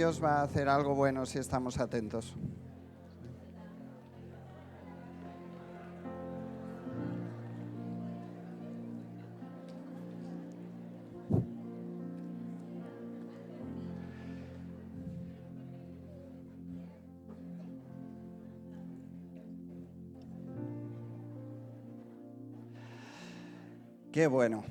Dios va a hacer algo bueno si estamos atentos. Qué bueno.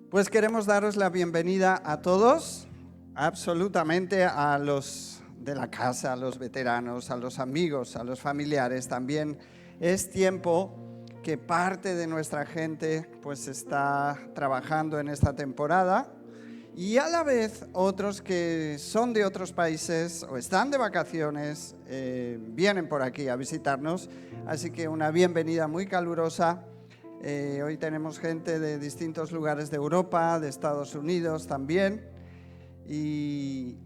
Pues queremos daros la bienvenida a todos, absolutamente a los de la casa, a los veteranos, a los amigos, a los familiares. También es tiempo que parte de nuestra gente pues está trabajando en esta temporada y a la vez otros que son de otros países o están de vacaciones vienen por aquí a visitarnos. Así que una bienvenida muy calurosa. Hoy tenemos gente de distintos lugares de Europa, de Estados Unidos también. Y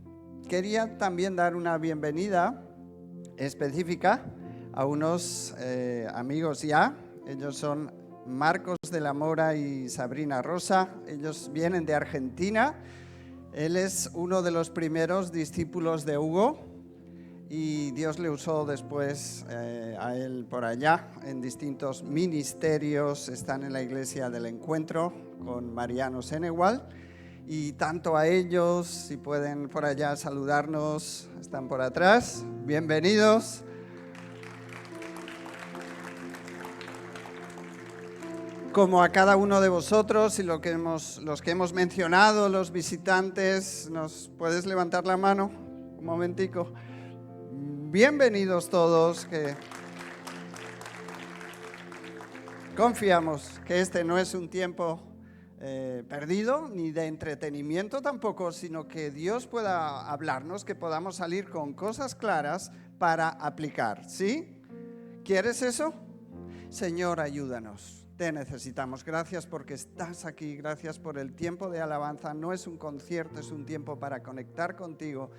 quería también dar una bienvenida específica a unos amigos ya. Ellos son Marcos de la Mora y Sabrina Rosa. Ellos vienen de Argentina. Él es uno de los primeros discípulos de Hugo. Y Dios le usó después a él por allá en distintos ministerios. Están en la Iglesia del Encuentro con Mariano Senegal. Y tanto a ellos, si pueden por allá saludarnos, están por atrás. Bienvenidos. Como a cada uno de vosotros y los que hemos mencionado, los visitantes, ¿nos puedes levantar la mano? Un momentico. Bienvenidos todos, que confiamos que este no es un tiempo perdido, ni de entretenimiento tampoco, sino que Dios pueda hablarnos, que podamos salir con cosas claras para aplicar, ¿sí? ¿Quieres eso? Señor, ayúdanos. Te necesitamos. Gracias porque estás aquí. Gracias por el tiempo de alabanza. No es un concierto, es un tiempo para conectar contigo.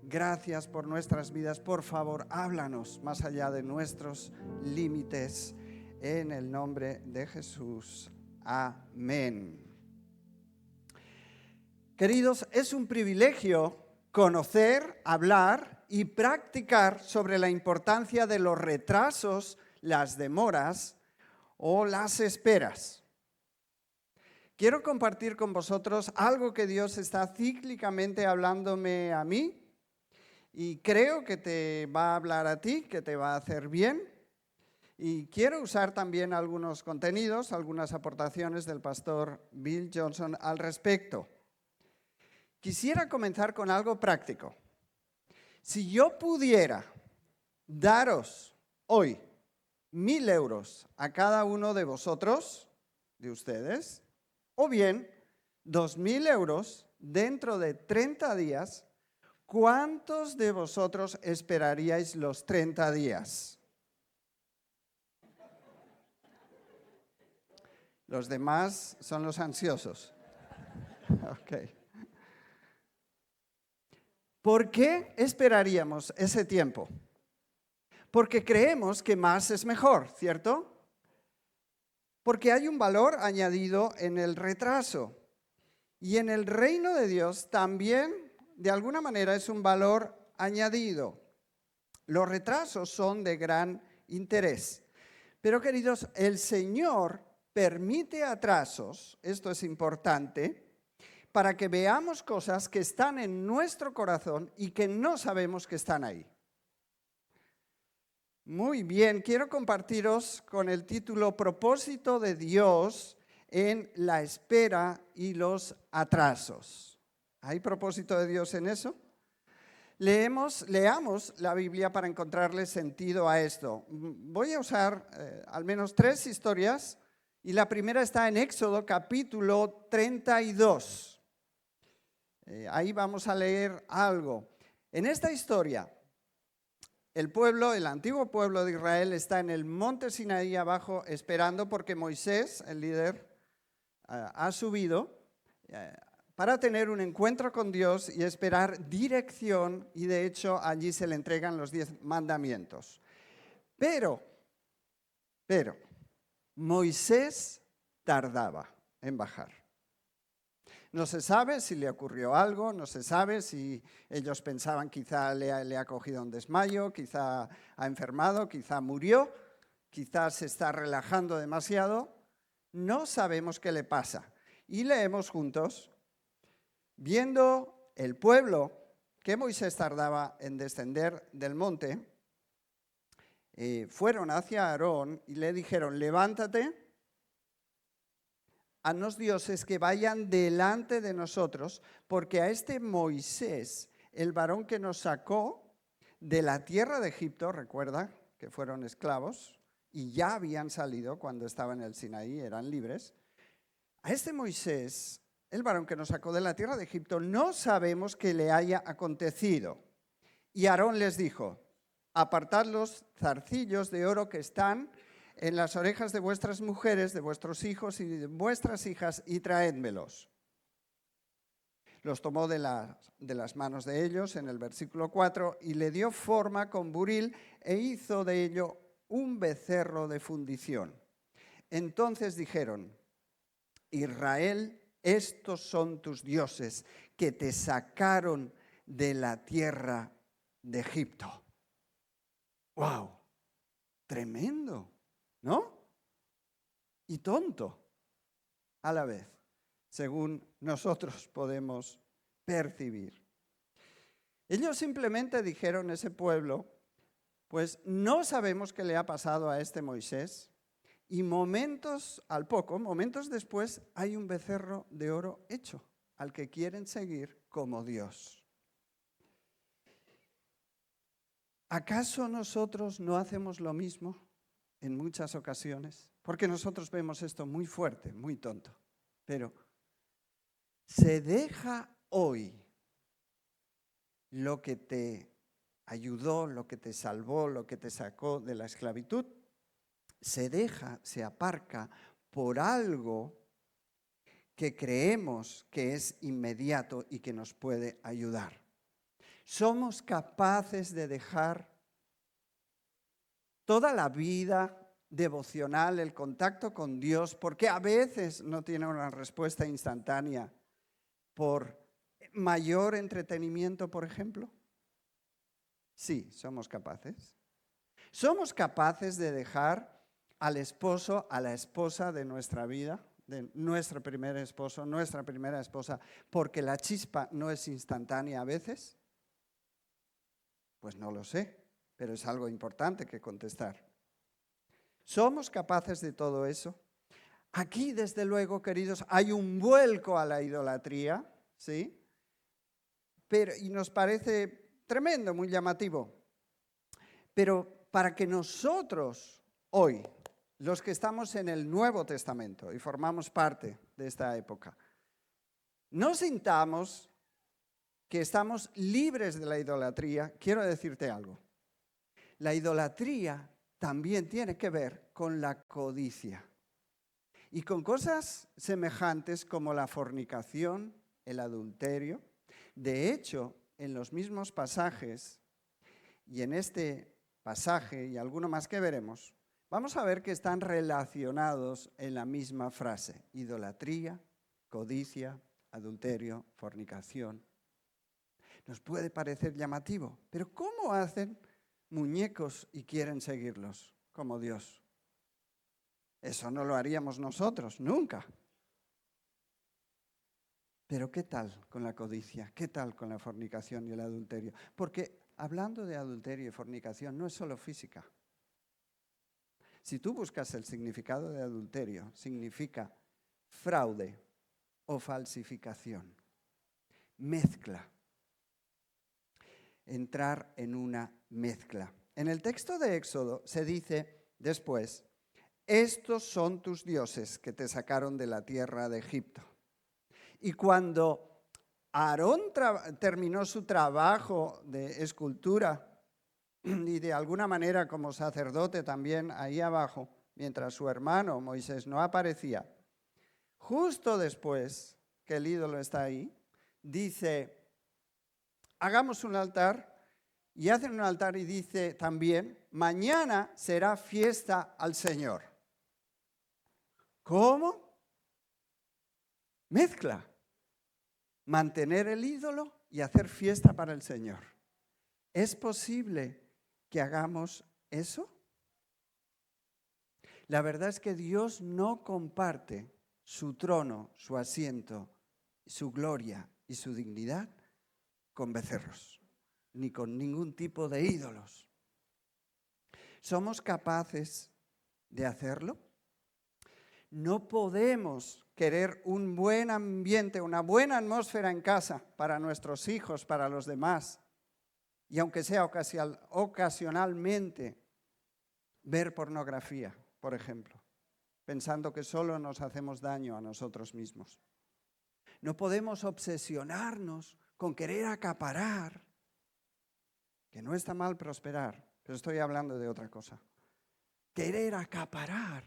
Gracias por nuestras vidas. Por favor, háblanos más allá de nuestros límites. En el nombre de Jesús. Amén. Queridos, es un privilegio conocer, hablar y practicar sobre la importancia de los retrasos, las demoras o las esperas. Quiero compartir con vosotros algo que Dios está cíclicamente hablándome a mí. Y creo que te va a hablar a ti, que te va a hacer bien. Y quiero usar también algunos contenidos, algunas aportaciones del pastor Bill Johnson al respecto. Quisiera comenzar con algo práctico. Si yo pudiera daros hoy 1.000 euros a cada uno de vosotros, de ustedes, o bien 2.000 euros dentro de 30 días, ¿cuántos de vosotros esperaríais los 30 días? Los demás son los ansiosos. Ok. ¿Por qué esperaríamos ese tiempo? Porque creemos que más es mejor, ¿cierto? Porque hay un valor añadido en el retraso. Y en el reino de Dios también, de alguna manera, es un valor añadido. Los retrasos son de gran interés. Pero, queridos, el Señor permite atrasos, esto es importante, para que veamos cosas que están en nuestro corazón y que no sabemos que están ahí. Muy bien, quiero compartiros con el título Propósito de Dios en la espera y los atrasos. ¿Hay propósito de Dios en eso? Leamos la Biblia para encontrarle sentido a esto. Voy a usar al menos 3 historias y la primera está en Éxodo capítulo 32. Ahí vamos a leer algo. En esta historia, el antiguo pueblo de Israel está en el monte Sinaí abajo esperando porque Moisés, el líder, ha subido para tener un encuentro con Dios y esperar dirección, y de hecho allí se le entregan los 10 mandamientos. Pero, Moisés tardaba en bajar. No se sabe si le ocurrió algo, no se sabe si ellos pensaban quizá le ha cogido un desmayo, quizá ha enfermado, quizá murió, quizás se está relajando demasiado. No sabemos qué le pasa. Y leemos juntos, viendo el pueblo que Moisés tardaba en descender del monte, fueron hacia Aarón y le dijeron, levántate, haznos dioses que vayan delante de nosotros, porque a este Moisés, el varón que nos sacó de la tierra de Egipto, recuerda que fueron esclavos y ya habían salido cuando estaban en el Sinaí, eran libres, a este Moisés, el varón que nos sacó de la tierra de Egipto, no sabemos qué le haya acontecido. Y Aarón les dijo, apartad los zarcillos de oro que están en las orejas de vuestras mujeres, de vuestros hijos y de vuestras hijas, y traédmelos. Los tomó de las manos de ellos, en el versículo 4, y le dio forma con buril e hizo de ello un becerro de fundición. Entonces dijeron, Israel, estos son tus dioses que te sacaron de la tierra de Egipto. ¡Wow! Tremendo, ¿no? Y tonto a la vez, según nosotros podemos percibir. Ellos simplemente dijeron, ese pueblo, pues no sabemos qué le ha pasado a este Moisés, y momentos después, hay un becerro de oro hecho, al que quieren seguir como Dios. ¿Acaso nosotros no hacemos lo mismo en muchas ocasiones? Porque nosotros vemos esto muy fuerte, muy tonto. Pero ¿se deja hoy lo que te ayudó, lo que te salvó, lo que te sacó de la esclavitud? Se aparca por algo que creemos que es inmediato y que nos puede ayudar. Somos capaces de dejar toda la vida devocional, el contacto con Dios, porque a veces no tiene una respuesta instantánea, por mayor entretenimiento, por ejemplo. Sí, somos capaces. Somos capaces de dejar al esposo, a la esposa de nuestra vida, de nuestro primer esposo, nuestra primera esposa, porque la chispa no es instantánea a veces. Pues no lo sé, pero es algo importante que contestar. ¿Somos capaces de todo eso? Aquí, desde luego, queridos, hay un vuelco a la idolatría, ¿sí? Y nos parece tremendo, muy llamativo. Pero para que nosotros hoy, los que estamos en el Nuevo Testamento y formamos parte de esta época, no sintamos que estamos libres de la idolatría, quiero decirte algo. La idolatría también tiene que ver con la codicia y con cosas semejantes como la fornicación, el adulterio. De hecho, en los mismos pasajes y en este pasaje y alguno más que veremos, vamos a ver que están relacionados en la misma frase: idolatría, codicia, adulterio, fornicación. Nos puede parecer llamativo, pero ¿cómo hacen muñecos y quieren seguirlos como Dios? Eso no lo haríamos nosotros, nunca. Pero ¿qué tal con la codicia? ¿Qué tal con la fornicación y el adulterio? Porque hablando de adulterio y fornicación no es solo física. Si tú buscas el significado de adulterio, significa fraude o falsificación, mezcla. Entrar en una mezcla. En el texto de Éxodo se dice después, estos son tus dioses que te sacaron de la tierra de Egipto. Y cuando Aarón terminó su trabajo de escultura y de alguna manera como sacerdote también ahí abajo, mientras su hermano Moisés no aparecía, justo después que el ídolo está ahí, dice, hagamos un altar, y hacen un altar y dice también, mañana será fiesta al Señor. ¿Cómo? Mezcla. mantener el ídolo y hacer fiesta para el Señor. ¿Es posible que hagamos eso? La verdad es que Dios no comparte su trono, su asiento, su gloria y su dignidad con becerros, ni con ningún tipo de ídolos. ¿Somos capaces de hacerlo? No podemos querer un buen ambiente, una buena atmósfera en casa para nuestros hijos, para los demás, y aunque sea ocasionalmente ver pornografía, por ejemplo, pensando que solo nos hacemos daño a nosotros mismos. No podemos obsesionarnos con querer acaparar, que no está mal prosperar, pero estoy hablando de otra cosa. Querer acaparar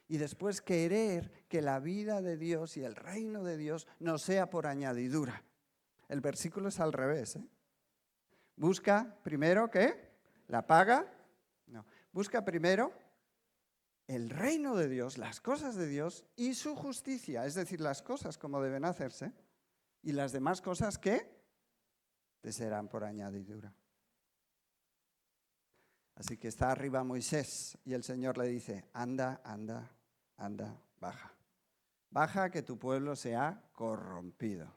y después querer que la vida de Dios y el reino de Dios nos sea por añadidura. El versículo es al revés, ¿eh? Busca primero, ¿qué? ¿La paga? No. Busca primero el reino de Dios, las cosas de Dios y su justicia, es decir, las cosas como deben hacerse, y las demás cosas que te serán por añadidura. Así que está arriba Moisés y el Señor le dice, anda, anda, anda, baja. Baja que tu pueblo se ha corrompido.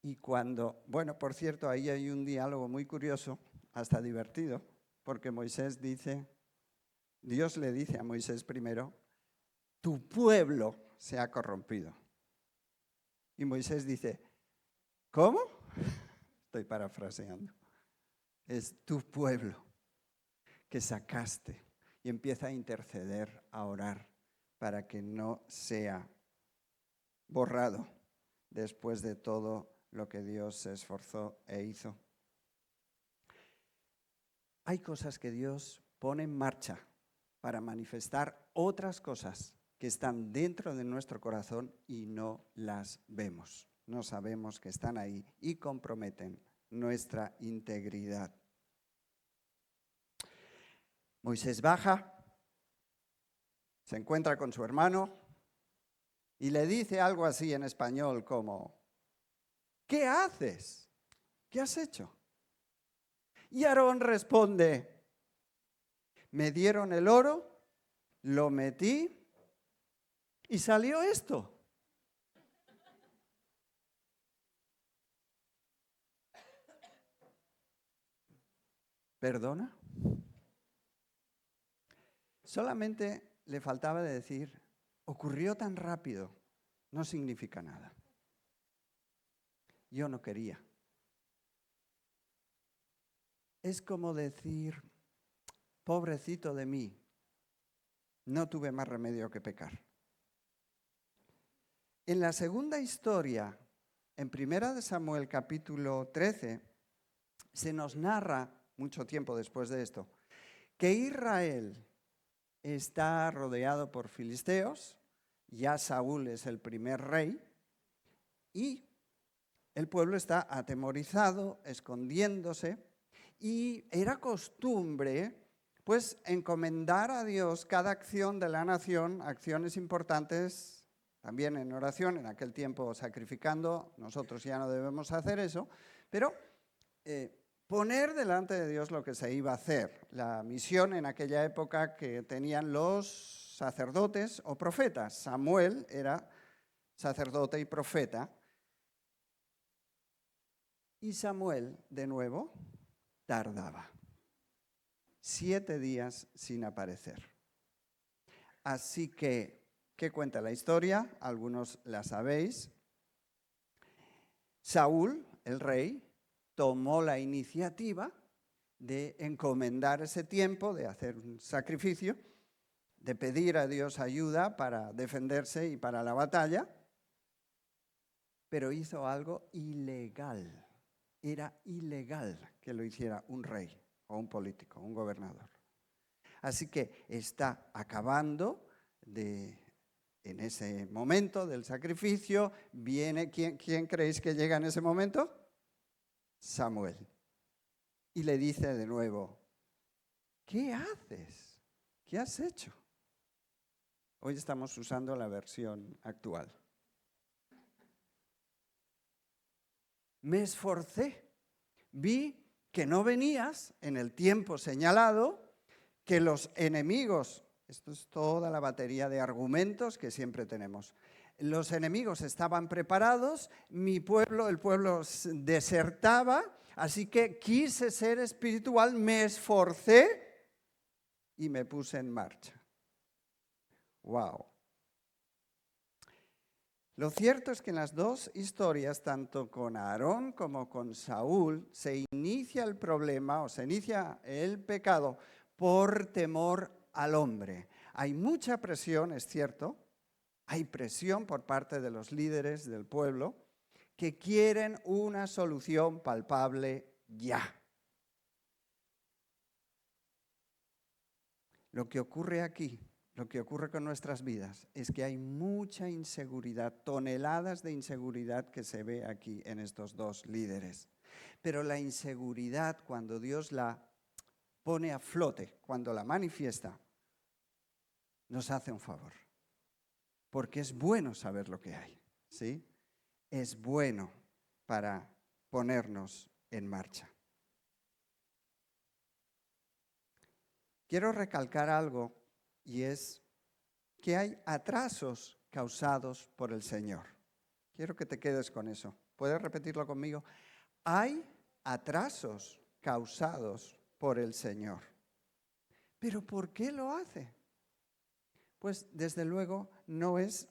Y cuando, bueno, por cierto, ahí hay un diálogo muy curioso, hasta divertido, porque Moisés dice, Dios le dice a Moisés primero, tu pueblo se ha corrompido. Y Moisés dice, ¿cómo? Estoy parafraseando. Es tu pueblo que sacaste y empieza a interceder, a orar para que no sea borrado después de todo lo que Dios se esforzó e hizo. Hay cosas que Dios pone en marcha para manifestar otras cosas que están dentro de nuestro corazón y no las vemos. No sabemos que están ahí y comprometen nuestra integridad. Moisés baja, se encuentra con su hermano y le dice algo así en español como, ¿qué haces? ¿Qué has hecho? Y Aarón responde, me dieron el oro, lo metí y salió esto. ¿Perdona? Solamente le faltaba de decir, ocurrió tan rápido, no significa nada. Yo no quería. Es como decir, pobrecito de mí, no tuve más remedio que pecar. En la segunda historia, en 1 Samuel capítulo 13, se nos narra, mucho tiempo después de esto, que Israel está rodeado por filisteos, ya Saúl es el primer rey, y el pueblo está atemorizado, escondiéndose, y era costumbre pues encomendar a Dios cada acción de la nación, acciones importantes, también en oración, en aquel tiempo sacrificando, nosotros ya no debemos hacer eso, pero poner delante de Dios lo que se iba a hacer. La misión en aquella época que tenían los sacerdotes o profetas. Samuel era sacerdote y profeta. Y Samuel, de nuevo, tardaba 7 días sin aparecer. Así que, ¿qué cuenta la historia? Algunos la sabéis. Saúl, el rey, tomó la iniciativa de encomendar ese tiempo, de hacer un sacrificio, de pedir a Dios ayuda para defenderse y para la batalla, pero hizo algo ilegal. Era ilegal que lo hiciera un rey o un político, un gobernador. Así que está acabando en ese momento del sacrificio, viene, ¿quién creéis que llega en ese momento? Samuel. Y le dice de nuevo, ¿qué haces? ¿Qué has hecho? Hoy estamos usando la versión actual. me esforcé. Vi que no venías en el tiempo señalado, que los enemigos, esto es toda la batería de argumentos que siempre tenemos, los enemigos estaban preparados, mi pueblo, el pueblo desertaba, así que quise ser espiritual, me esforcé y me puse en marcha. ¡Wow! Lo cierto es que en las dos historias, tanto con Aarón como con Saúl, se inicia el problema o se inicia el pecado por temor al hombre. Hay mucha presión, es cierto, hay presión por parte de los líderes del pueblo que quieren una solución palpable ya. Lo que ocurre aquí, lo que ocurre con nuestras vidas, es que hay mucha inseguridad, toneladas de inseguridad que se ve aquí en estos dos líderes. Pero la inseguridad, cuando Dios la pone a flote, cuando la manifiesta, nos hace un favor. Porque es bueno saber lo que hay, ¿sí? Es bueno para ponernos en marcha. Quiero recalcar algo y es que hay atrasos causados por el Señor. Quiero que te quedes con eso. ¿Puedes repetirlo conmigo? Hay atrasos causados por el Señor. ¿Pero por qué lo hace? Pues desde luego no es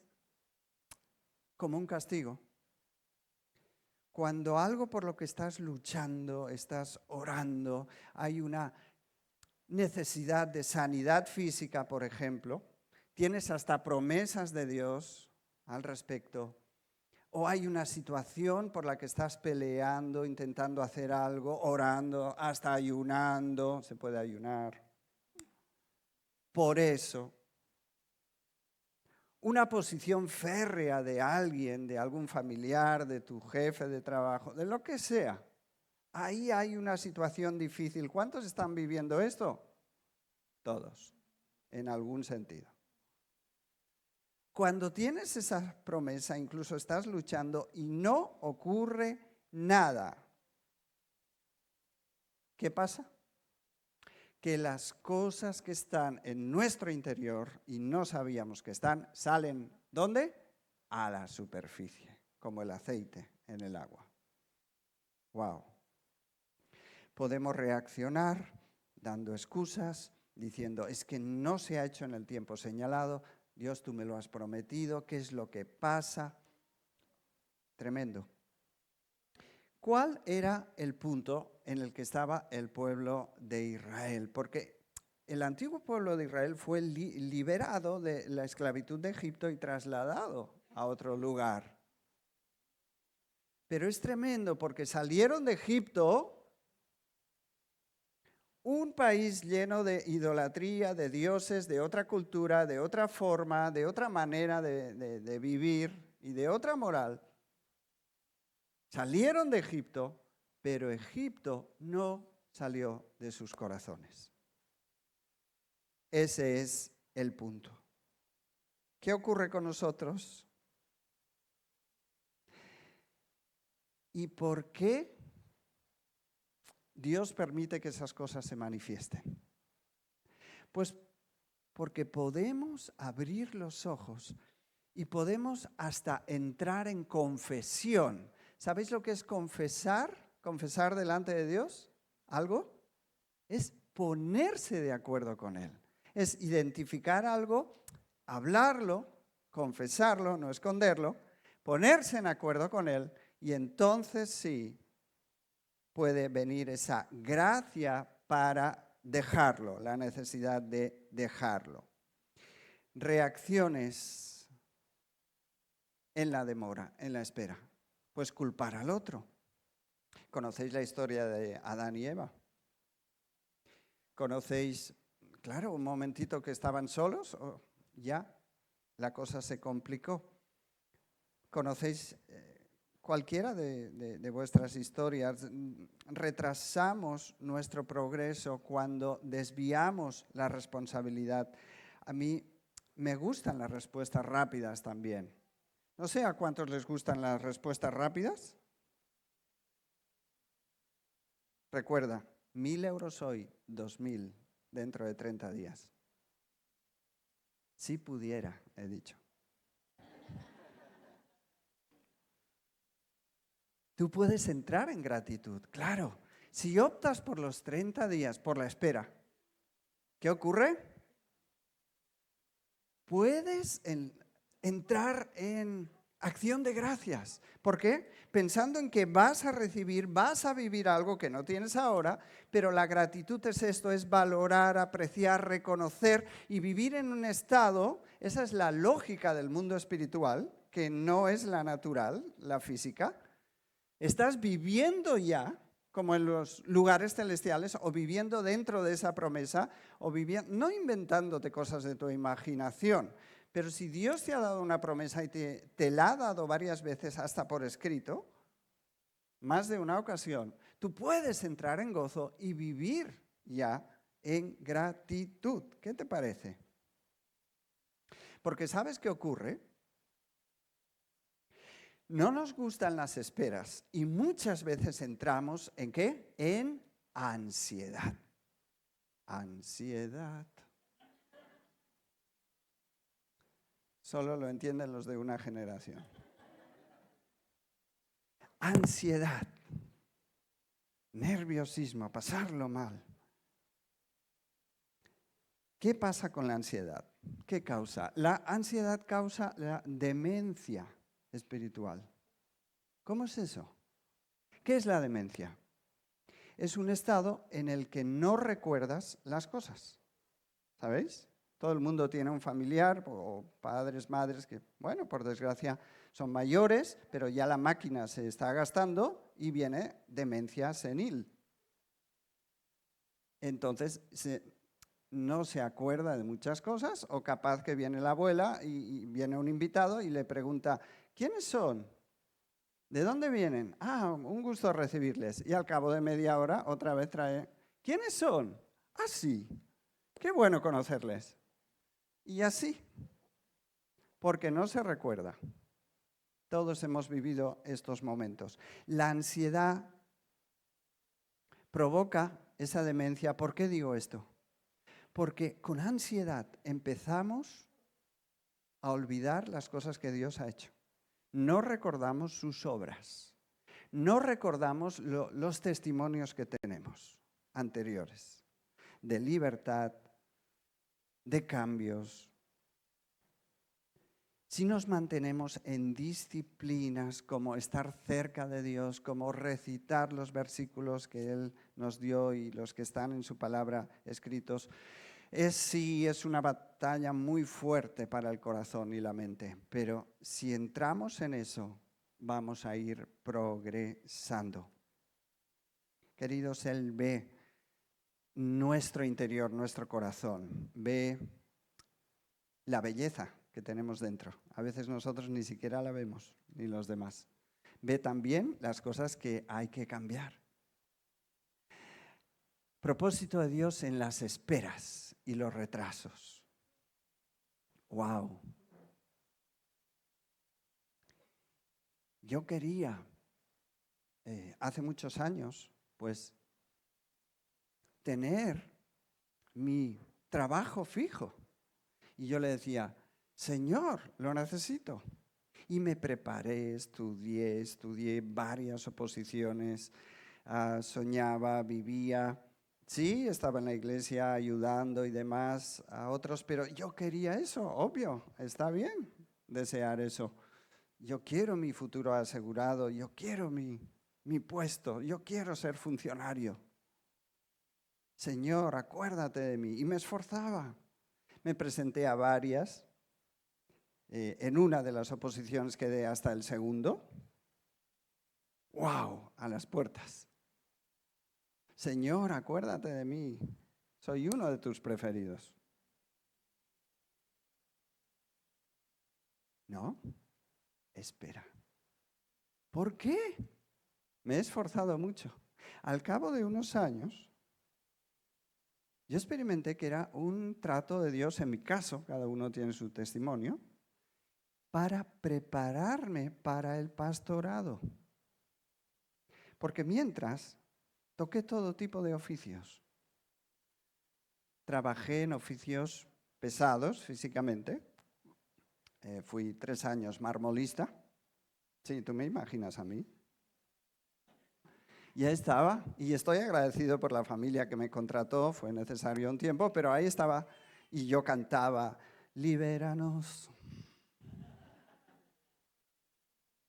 como un castigo. Cuando algo por lo que estás luchando, estás orando, hay una necesidad de sanidad física, por ejemplo, tienes hasta promesas de Dios al respecto, o hay una situación por la que estás peleando, intentando hacer algo, orando, hasta ayunando, se puede ayunar. Por eso, una posición férrea de alguien, de algún familiar, de tu jefe de trabajo, de lo que sea, ahí hay una situación difícil. ¿Cuántos están viviendo esto? Todos, en algún sentido. Cuando tienes esa promesa, incluso estás luchando y no ocurre nada, ¿qué pasa? Que las cosas que están en nuestro interior y no sabíamos que están, salen, ¿dónde? A la superficie, como el aceite en el agua. ¡Wow! Podemos reaccionar dando excusas, diciendo, es que no se ha hecho en el tiempo señalado, Dios, tú me lo has prometido, ¿qué es lo que pasa? Tremendo. ¿Cuál era el punto en el que estaba el pueblo de Israel? Porque el antiguo pueblo de Israel fue liberado de la esclavitud de Egipto y trasladado a otro lugar. Pero es tremendo porque salieron de Egipto, un país lleno de idolatría, de dioses, de otra cultura, de otra forma, de otra manera de vivir y de otra moral. Salieron de Egipto, pero Egipto no salió de sus corazones. Ese es el punto. ¿Qué ocurre con nosotros? ¿Y por qué Dios permite que esas cosas se manifiesten? Pues porque podemos abrir los ojos y podemos hasta entrar en confesión. ¿Sabéis lo que es confesar? Confesar delante de Dios, algo, es ponerse de acuerdo con Él. Es identificar algo, hablarlo, confesarlo, no esconderlo, ponerse en acuerdo con Él y entonces sí puede venir esa gracia para dejarlo, la necesidad de dejarlo. Reacciones en la demora, en la espera. Pues culpar al otro. ¿Conocéis la historia de Adán y Eva? ¿Conocéis, claro, un momentito que estaban solos? Ya, la cosa se complicó. ¿Conocéis cualquiera de vuestras historias? Retrasamos nuestro progreso cuando desviamos la responsabilidad. A mí me gustan las respuestas rápidas también. No sé a cuántos les gustan las respuestas rápidas. Recuerda, 1.000 euros hoy, 2.000 dentro de 30 días. Si pudiera, he dicho. Tú puedes entrar en gratitud, claro. Si optas por los 30 días, por la espera, ¿qué ocurre? Puedes entrar en acción de gracias. ¿Por qué? Pensando en que vas a recibir, vas a vivir algo que no tienes ahora, pero la gratitud es esto, es valorar, apreciar, reconocer y vivir en un estado, esa es la lógica del mundo espiritual, que no es la natural, la física. Estás viviendo ya, como en los lugares celestiales, o viviendo dentro de esa promesa, o viviendo, no inventándote cosas de tu imaginación, pero si Dios te ha dado una promesa y te la ha dado varias veces hasta por escrito, más de una ocasión, tú puedes entrar en gozo y vivir ya en gratitud. ¿Qué te parece? Porque ¿sabes qué ocurre? No nos gustan las esperas y muchas veces entramos ¿en qué? En ansiedad. Ansiedad. Solo lo entienden los de una generación. Ansiedad. Nerviosismo, pasarlo mal. ¿Qué pasa con la ansiedad? ¿Qué causa? La ansiedad causa la demencia espiritual. ¿Cómo es eso? ¿Qué es la demencia? Es un estado en el que no recuerdas las cosas. ¿Sabéis? Todo el mundo tiene un familiar o padres, madres que, bueno, por desgracia son mayores, pero ya la máquina se está gastando y viene demencia senil. Entonces, no se acuerda de muchas cosas, o capaz que viene la abuela y viene un invitado y le pregunta, ¿quiénes son? ¿De dónde vienen? Ah, un gusto recibirles. Y al cabo de media hora otra vez trae, ¿quiénes son? Ah, sí, qué bueno conocerles. Y así, porque no se recuerda. Todos hemos vivido estos momentos. La ansiedad provoca esa demencia. ¿Por qué digo esto? Porque con ansiedad empezamos a olvidar las cosas que Dios ha hecho. No recordamos sus obras. No recordamos los testimonios que tenemos anteriores, de libertad, de cambios. Si nos mantenemos en disciplinas como estar cerca de Dios, como recitar los versículos que Él nos dio y los que están en su palabra escritos, es una batalla muy fuerte para el corazón y la mente, pero si entramos en eso, vamos a ir progresando. Queridos, Él ve nuestro interior, nuestro corazón, ve la belleza que tenemos dentro. A veces nosotros ni siquiera la vemos, ni los demás. Ve también las cosas que hay que cambiar. Propósito de Dios en las esperas y los retrasos. ¡Wow! Yo quería, hace muchos años, pues, tener mi trabajo fijo. Y yo le decía, Señor, lo necesito. Y me preparé, estudié varias oposiciones, soñaba, vivía. Sí, estaba en la iglesia ayudando y demás a otros, pero yo quería eso, obvio, está bien desear eso. Yo quiero mi futuro asegurado, yo quiero mi puesto, yo quiero ser funcionario. Señor, acuérdate de mí. Y me esforzaba. Me presenté a varias. En una de las oposiciones quedé hasta el segundo. ¡Wow! A las puertas. Señor, acuérdate de mí. Soy uno de tus preferidos. No, espera. ¿Por qué? Me he esforzado mucho. Al cabo de unos años, yo experimenté que era un trato de Dios, en mi caso, cada uno tiene su testimonio, para prepararme para el pastorado. Porque mientras Toqué todo tipo de oficios. Trabajé en oficios pesados físicamente. Fui 3 años marmolista. Sí, tú me imaginas a mí. Y ahí estaba, y estoy agradecido por la familia que me contrató, fue necesario un tiempo, pero ahí estaba y yo cantaba, libéranos.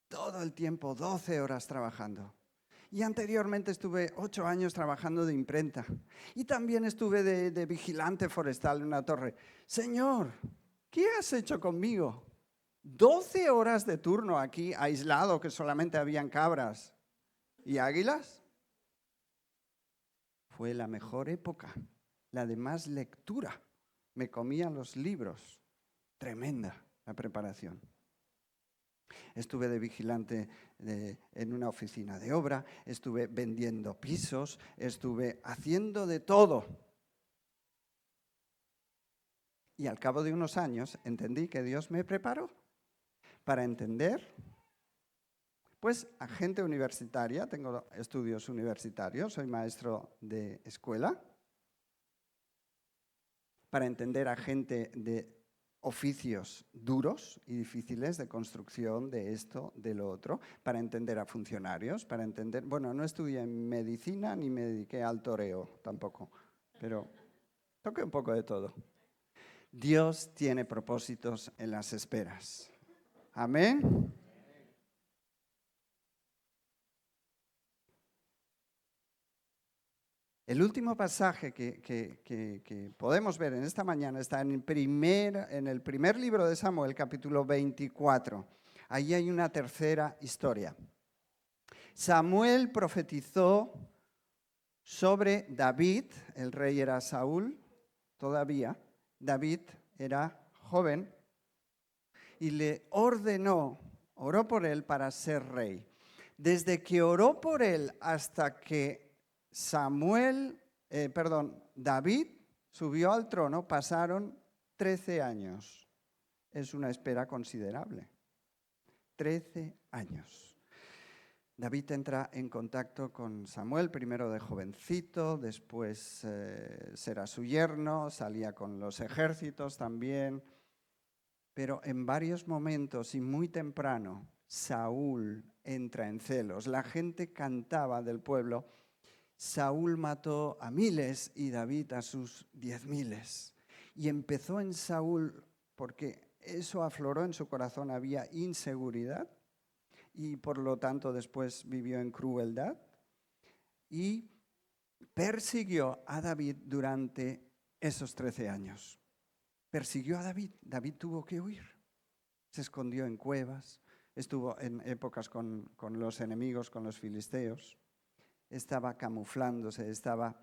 Todo el tiempo, 12 horas trabajando. Y anteriormente estuve 8 años trabajando de imprenta. Y también estuve de vigilante forestal en una torre. Señor, ¿qué has hecho conmigo? 12 horas de turno aquí, aislado, que solamente habían cabras y águilas. Fue la mejor época, la de más lectura. Me comía los libros. Tremenda la preparación. Estuve de vigilante en una oficina de obra, estuve vendiendo pisos, estuve haciendo de todo. Y al cabo de unos años entendí que Dios me preparó para entender, pues, a gente universitaria, tengo estudios universitarios, soy maestro de escuela, para entender a gente de oficios duros y difíciles de construcción, de esto, de lo otro, para entender a funcionarios, para entender... Bueno, no estudié medicina ni me dediqué al toreo tampoco, pero toqué un poco de todo. Dios tiene propósitos en las esperas. Amén. El último pasaje que podemos ver en esta mañana está en el primer libro de Samuel, capítulo 24. Ahí hay una tercera historia. Samuel profetizó sobre David, el rey era Saúl, todavía. David era joven y le oró por él para ser rey. Desde que oró por él hasta que David subió al trono, pasaron 13 años. Es una espera considerable. 13 años. David entra en contacto con Samuel, primero de jovencito, después será su yerno, salía con los ejércitos también. Pero en varios momentos y muy temprano, Saúl entra en celos. La gente cantaba del pueblo. Saúl mató a miles y David a sus 10.000. Y empezó en Saúl, porque eso afloró en su corazón, había inseguridad y por lo tanto después vivió en crueldad y persiguió a David durante esos 13 años. Persiguió a David, David tuvo que huir, se escondió en cuevas, estuvo en épocas con los enemigos, con los filisteos. Estaba camuflándose, estaba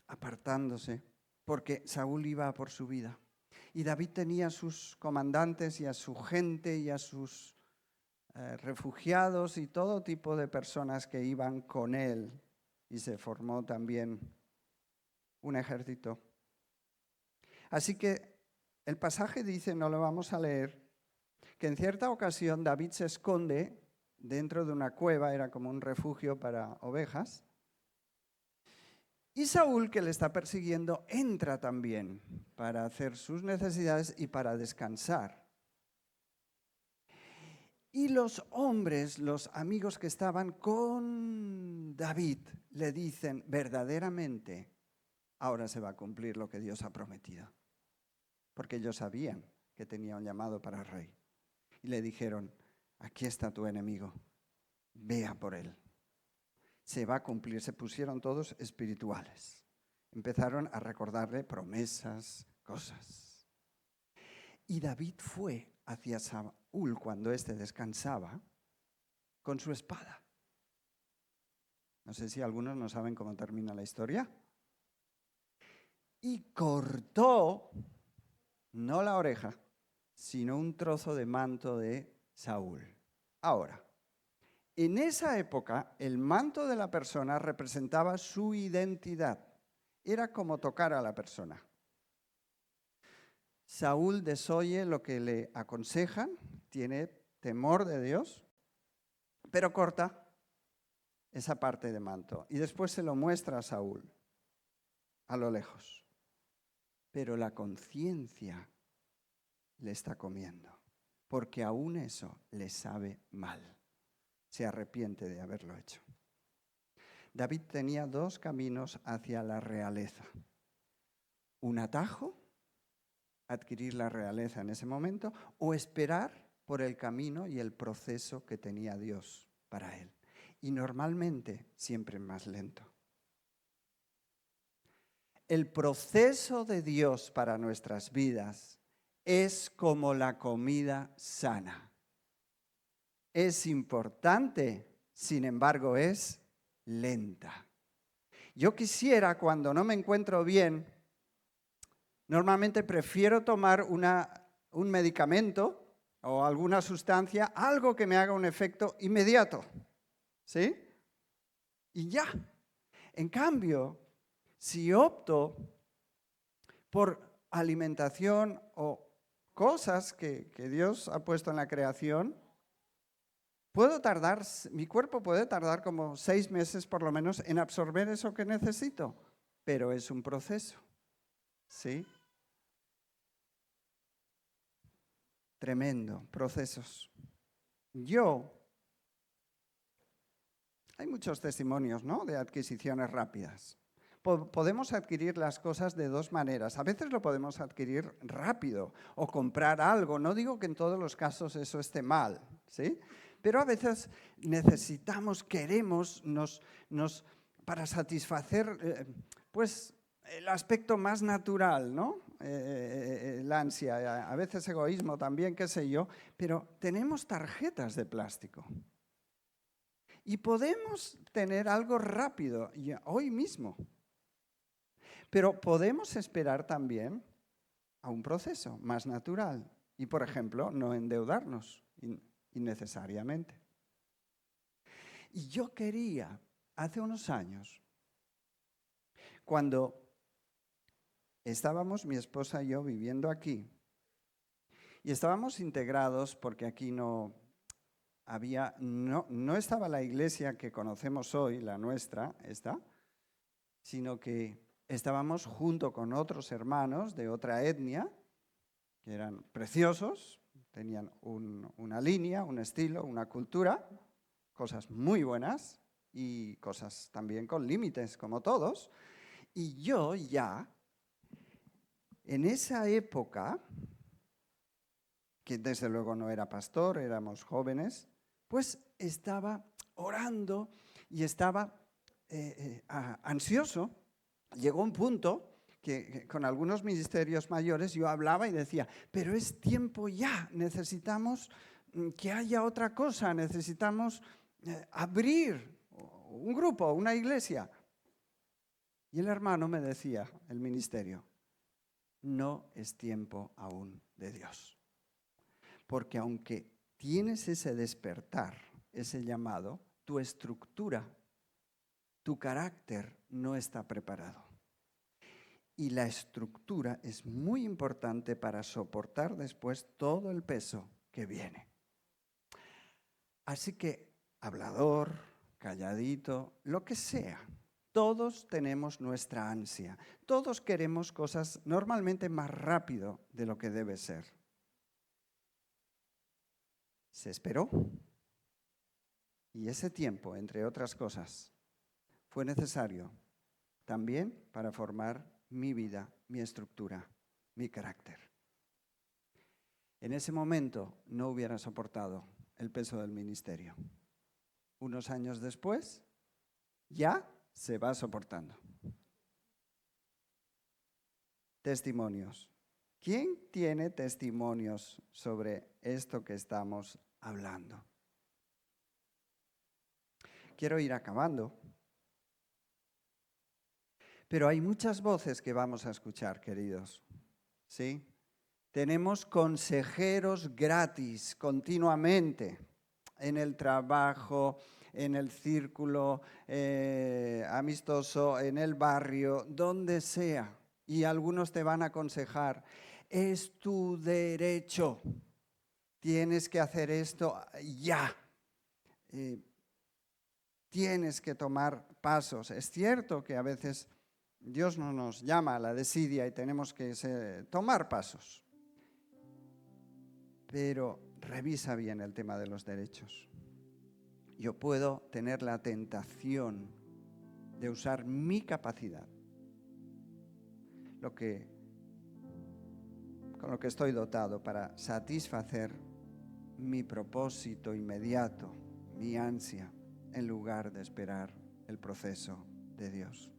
apartándose, porque Saúl iba a por su vida. Y David tenía a sus comandantes y a su gente y a sus refugiados y todo tipo de personas que iban con él. Y se formó también un ejército. Así que el pasaje dice, no lo vamos a leer, que en cierta ocasión David se esconde dentro de una cueva, era como un refugio para ovejas. Y Saúl, que le está persiguiendo, entra también para hacer sus necesidades y para descansar. Y los hombres, los amigos que estaban con David, le dicen, verdaderamente, ahora se va a cumplir lo que Dios ha prometido. Porque ellos sabían que tenía un llamado para rey. Y le dijeron, aquí está tu enemigo, ve a por él. Se va a cumplir, se pusieron todos espirituales. Empezaron a recordarle promesas, cosas. Y David fue hacia Saúl cuando éste descansaba con su espada. No sé si algunos no saben cómo termina la historia. Y cortó, no la oreja, sino un trozo de manto de Saúl. Ahora, en esa época, el manto de la persona representaba su identidad. Era como tocar a la persona. Saúl desoye lo que le aconsejan, tiene temor de Dios, pero corta esa parte de manto. Y después se lo muestra a Saúl, a lo lejos. Pero la conciencia le está comiendo, porque aún eso le sabe mal. Se arrepiente de haberlo hecho. David tenía dos caminos hacia la realeza. Un atajo, adquirir la realeza en ese momento, o esperar por el camino y el proceso que tenía Dios para él. Y normalmente siempre más lento. El proceso de Dios para nuestras vidas es como la comida sana. Es importante, sin embargo, es lenta. Yo quisiera, cuando no me encuentro bien, normalmente prefiero tomar un medicamento o alguna sustancia, algo que me haga un efecto inmediato, ¿sí? Y ya. En cambio, si opto por alimentación o cosas que Dios ha puesto en la creación, mi cuerpo puede tardar como 6 meses por lo menos en absorber eso que necesito, pero es un proceso, ¿sí? Tremendo, procesos. Hay muchos testimonios, ¿no?, de adquisiciones rápidas. Podemos adquirir las cosas de dos maneras. A veces lo podemos adquirir rápido o comprar algo. No digo que en todos los casos eso esté mal, ¿sí? Pero a veces necesitamos, queremos, para satisfacer pues, el aspecto más natural, ¿no? La ansia, a veces egoísmo también, qué sé yo, pero tenemos tarjetas de plástico. Y podemos tener algo rápido, hoy mismo. Pero podemos esperar también a un proceso más natural y, por ejemplo, no endeudarnos innecesariamente. Y yo quería, hace unos años, cuando estábamos mi esposa y yo viviendo aquí, y estábamos integrados porque aquí no estaba la iglesia que conocemos hoy, la nuestra, sino que estábamos junto con otros hermanos de otra etnia, que eran preciosos, tenían una línea, un estilo, una cultura, cosas muy buenas y cosas también con límites, como todos. Y yo ya, en esa época, que desde luego no era pastor, éramos jóvenes, pues estaba orando y estaba ansioso. Llegó un punto que con algunos ministerios mayores yo hablaba y decía, pero es tiempo ya, necesitamos que haya otra cosa, necesitamos abrir un grupo, una iglesia. Y el hermano me decía, el ministerio, no es tiempo aún de Dios. Porque aunque tienes ese despertar, ese llamado, tu estructura, tu carácter no está preparado. Y la estructura es muy importante para soportar después todo el peso que viene. Así que, hablador, calladito, lo que sea, todos tenemos nuestra ansia. Todos queremos cosas normalmente más rápido de lo que debe ser. Se esperó. Y ese tiempo, entre otras cosas, fue necesario también para formar mi vida, mi estructura, mi carácter. En ese momento no hubiera soportado el peso del ministerio. Unos años después, ya se va soportando. Testimonios. ¿Quién tiene testimonios sobre esto que estamos hablando? Quiero ir acabando. Pero hay muchas voces que vamos a escuchar, queridos. ¿Sí? Tenemos consejeros gratis continuamente en el trabajo, en el círculo amistoso, en el barrio, donde sea. Y algunos te van a aconsejar, es tu derecho, tienes que hacer esto ya. Tienes que tomar pasos. Es cierto que a veces Dios no nos llama a la desidia y tenemos que tomar pasos. Pero revisa bien el tema de los derechos. Yo puedo tener la tentación de usar mi capacidad, con lo que estoy dotado, para satisfacer mi propósito inmediato, mi ansia, en lugar de esperar el proceso de Dios.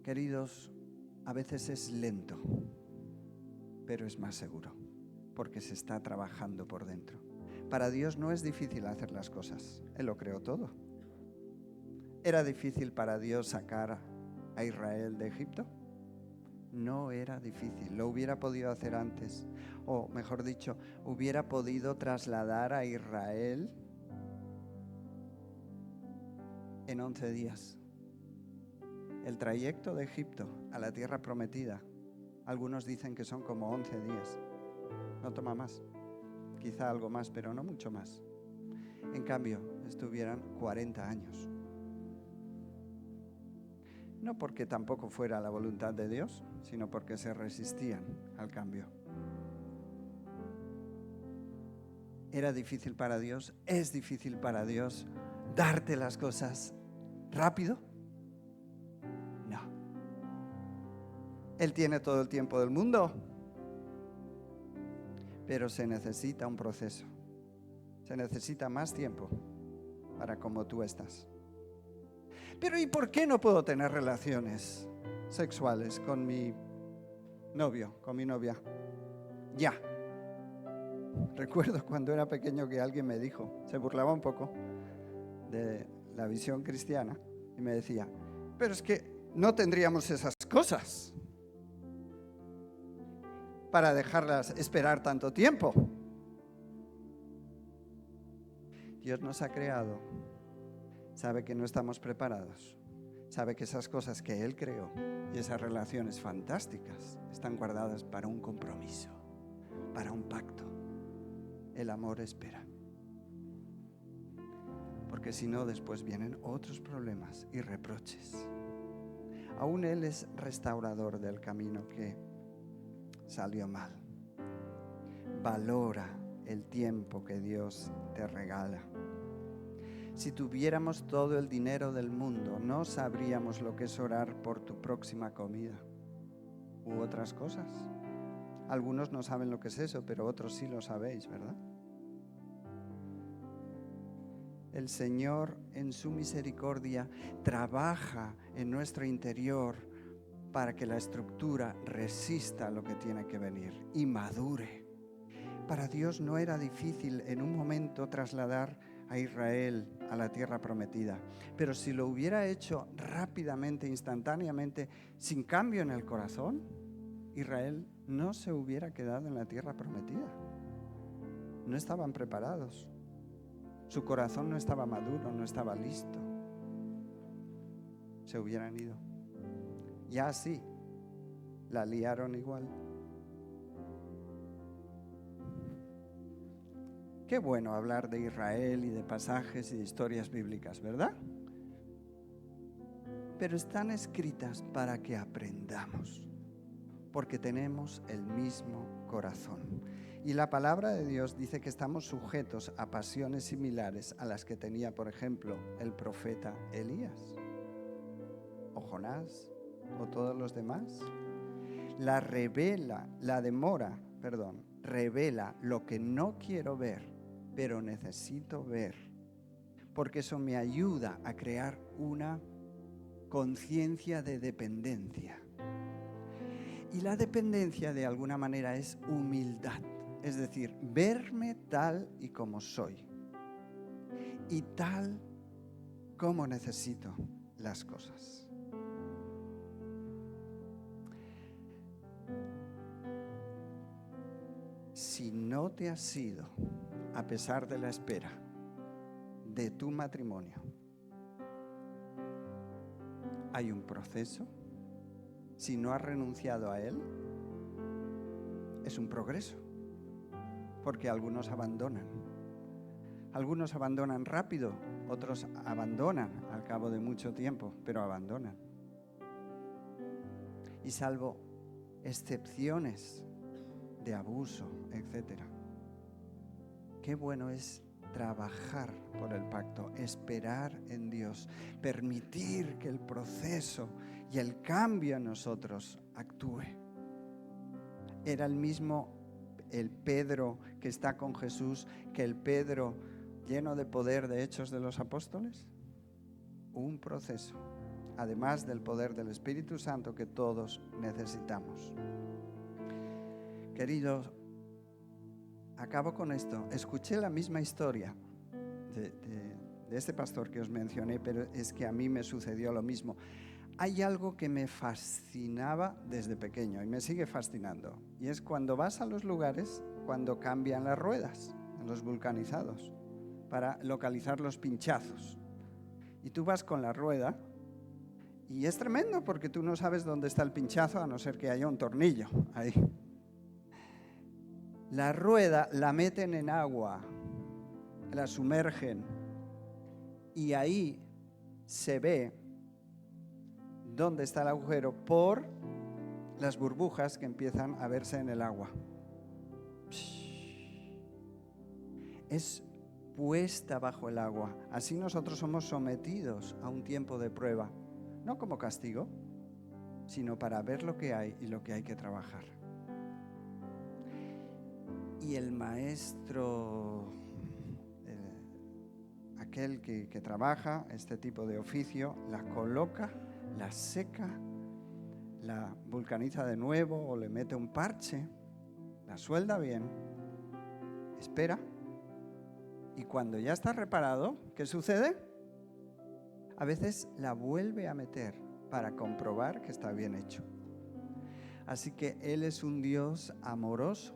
Queridos, a veces es lento, pero es más seguro, porque se está trabajando por dentro. Para Dios no es difícil hacer las cosas, Él lo creó todo. ¿Era difícil para Dios sacar a Israel de Egipto? No era difícil, lo hubiera podido hacer antes, o mejor dicho, hubiera podido trasladar a Israel en 11 días. El trayecto de Egipto a la tierra prometida, algunos dicen que son como 11 días, no toma más, quizá algo más, pero no mucho más. En cambio, estuvieran 40 años. No porque tampoco fuera la voluntad de Dios, sino porque se resistían al cambio. ¿Era difícil para Dios? ¿Es difícil para Dios darte las cosas rápido? No. Él tiene todo el tiempo del mundo, pero se necesita un proceso. Se necesita más tiempo para como tú estás. Pero ¿y por qué no puedo tener relaciones sexuales con mi novio, con mi novia? Ya. Recuerdo cuando era pequeño que alguien me dijo, se burlaba un poco de la visión cristiana y me decía, pero es que no tendríamos esas cosas para dejarlas esperar tanto tiempo. Dios nos ha creado, sabe que no estamos preparados, sabe que esas cosas que Él creó y esas relaciones fantásticas están guardadas para un compromiso, para un pacto. El amor espera, porque si no después vienen otros problemas y reproches. Aún Él es restaurador del camino que salió mal. Valora el tiempo que Dios te regala. Si tuviéramos todo el dinero del mundo, no sabríamos lo que es orar por tu próxima comida u otras cosas. Algunos no saben lo que es eso, pero otros sí lo sabéis, ¿verdad? El Señor, en su misericordia, trabaja en nuestro interior para que la estructura resista lo que tiene que venir y madure. Para Dios no era difícil en un momento trasladar a Israel a la tierra prometida, pero si lo hubiera hecho rápidamente, instantáneamente, sin cambio en el corazón, Israel no se hubiera quedado en la tierra prometida. No estaban preparados. Su corazón no estaba maduro, no estaba listo. Se hubieran ido. Ya así, la liaron igual. Qué bueno hablar de Israel y de pasajes y de historias bíblicas, ¿verdad? Pero están escritas para que aprendamos, porque tenemos el mismo corazón. Y la palabra de Dios dice que estamos sujetos a pasiones similares a las que tenía, por ejemplo, el profeta Elías, o Jonás, o todos los demás. La demora revela lo que no quiero ver, pero necesito ver, porque eso me ayuda a crear una conciencia de dependencia. Y la dependencia, de alguna manera, es humildad, es decir, verme tal y como soy y tal como necesito las cosas. Si no te has ido, a pesar de la espera, de tu matrimonio, hay un proceso. Si no has renunciado a él, es un progreso, porque algunos abandonan. Algunos abandonan rápido, otros abandonan al cabo de mucho tiempo, pero abandonan. Y salvo excepciones de abuso, etc. Qué bueno es trabajar por el pacto, esperar en Dios, permitir que el proceso y el cambio en nosotros actúe. Era el mismo el Pedro que está con Jesús que el Pedro lleno de poder de Hechos de los Apóstoles. Un proceso, además del poder del Espíritu Santo que todos necesitamos. Queridos, acabo con esto. Escuché la misma historia de este pastor que os mencioné, pero es que a mí me sucedió lo mismo. Hay algo que me fascinaba desde pequeño y me sigue fascinando. Y es cuando vas a los lugares, cuando cambian las ruedas, en los vulcanizados, para localizar los pinchazos. Y tú vas con la rueda y es tremendo porque tú no sabes dónde está el pinchazo a no ser que haya un tornillo ahí. La rueda la meten en agua, la sumergen y ahí se ve dónde está el agujero por las burbujas que empiezan a verse en el agua. Es puesta bajo el agua. Así nosotros somos sometidos a un tiempo de prueba, no como castigo, sino para ver lo que hay y lo que hay que trabajar. Y el maestro, aquel que trabaja este tipo de oficio, la coloca, la seca, la vulcaniza de nuevo o le mete un parche, la suelda bien, espera, y cuando ya está reparado, ¿qué sucede? A veces la vuelve a meter para comprobar que está bien hecho. Así que Él es un Dios amoroso,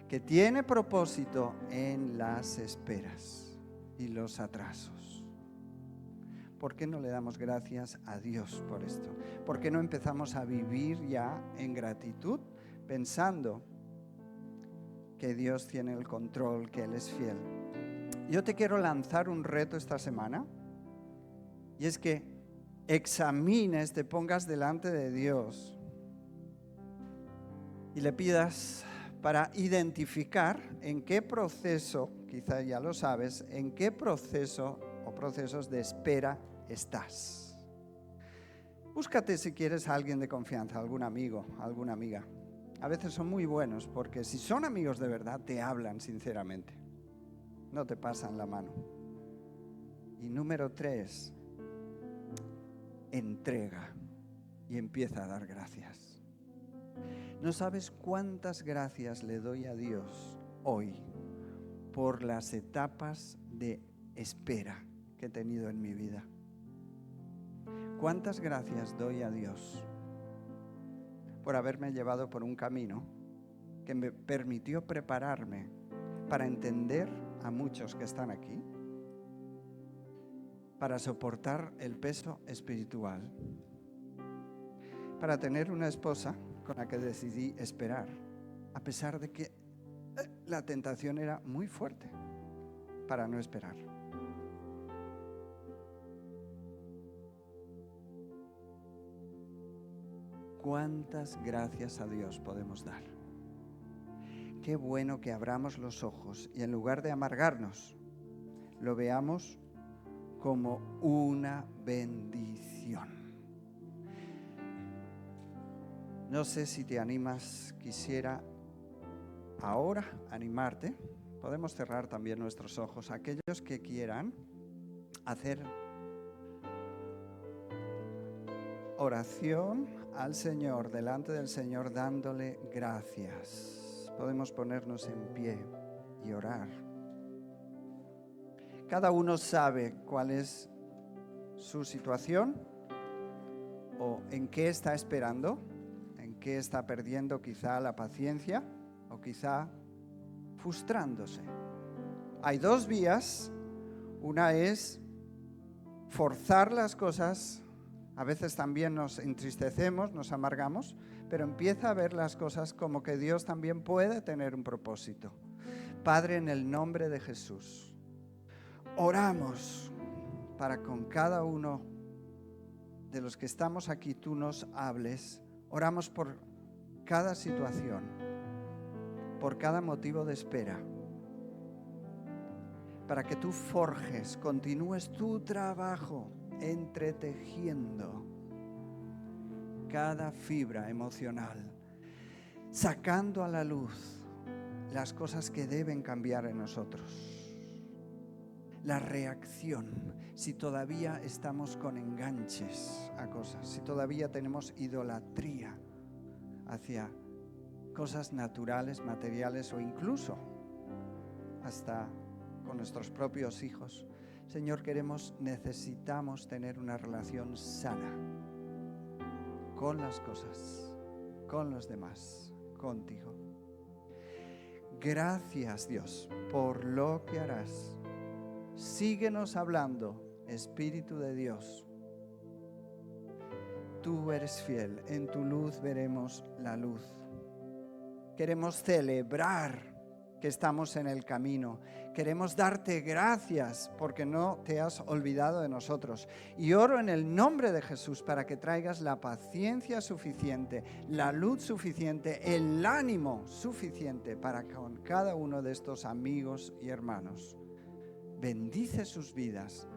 que tiene propósito en las esperas y los atrasos. ¿Por qué no le damos gracias a Dios por esto? ¿Por qué no empezamos a vivir ya en gratitud, pensando que Dios tiene el control, que Él es fiel? Yo te quiero lanzar un reto esta semana, y es que examines, te pongas delante de Dios y le pidas para identificar en qué proceso, quizá ya lo sabes, en qué proceso o procesos de espera estás. Búscate, si quieres, a alguien de confianza, algún amigo, alguna amiga. A veces son muy buenos porque si son amigos de verdad te hablan sinceramente, no te pasan la mano. Y número 3, entrega y empieza a dar gracias. No sabes cuántas gracias le doy a Dios hoy por las etapas de espera que he tenido en mi vida. Cuántas gracias doy a Dios por haberme llevado por un camino que me permitió prepararme para entender a muchos que están aquí, para soportar el peso espiritual, para tener una esposa con la que decidí esperar, a pesar de que la tentación era muy fuerte para no esperar. ¿Cuántas gracias a Dios podemos dar? Qué bueno que abramos los ojos y en lugar de amargarnos, lo veamos como una bendición. No sé si te animas, quisiera ahora animarte. Podemos cerrar también nuestros ojos. Aquellos que quieran hacer oración al Señor, delante del Señor, dándole gracias. Podemos ponernos en pie y orar. Cada uno sabe cuál es su situación o en qué está esperando, en qué está perdiendo quizá la paciencia o quizá frustrándose. Hay dos vías. Una es forzar las cosas. A veces también nos entristecemos, nos amargamos, pero empieza a ver las cosas como que Dios también puede tener un propósito. Padre, en el nombre de Jesús, oramos para con cada uno de los que estamos aquí, tú nos hables. Oramos por cada situación, por cada motivo de espera, para que tú forjes, continúes tu trabajo entretejiendo cada fibra emocional, sacando a la luz las cosas que deben cambiar en nosotros. La reacción, si todavía estamos con enganches a cosas, si todavía tenemos idolatría hacia cosas naturales, materiales o incluso hasta con nuestros propios hijos. Señor, necesitamos tener una relación sana con las cosas, con los demás, contigo. Gracias, Dios, por lo que harás. Síguenos hablando, Espíritu de Dios. Tú eres fiel, en tu luz veremos la luz. Queremos celebrar que estamos en el camino. Queremos darte gracias porque no te has olvidado de nosotros. Y oro en el nombre de Jesús para que traigas la paciencia suficiente, la luz suficiente, el ánimo suficiente para con cada uno de estos amigos y hermanos. Bendice sus vidas,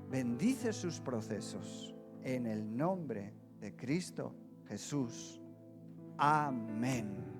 bendice sus procesos. En el nombre de Cristo Jesús. Amén.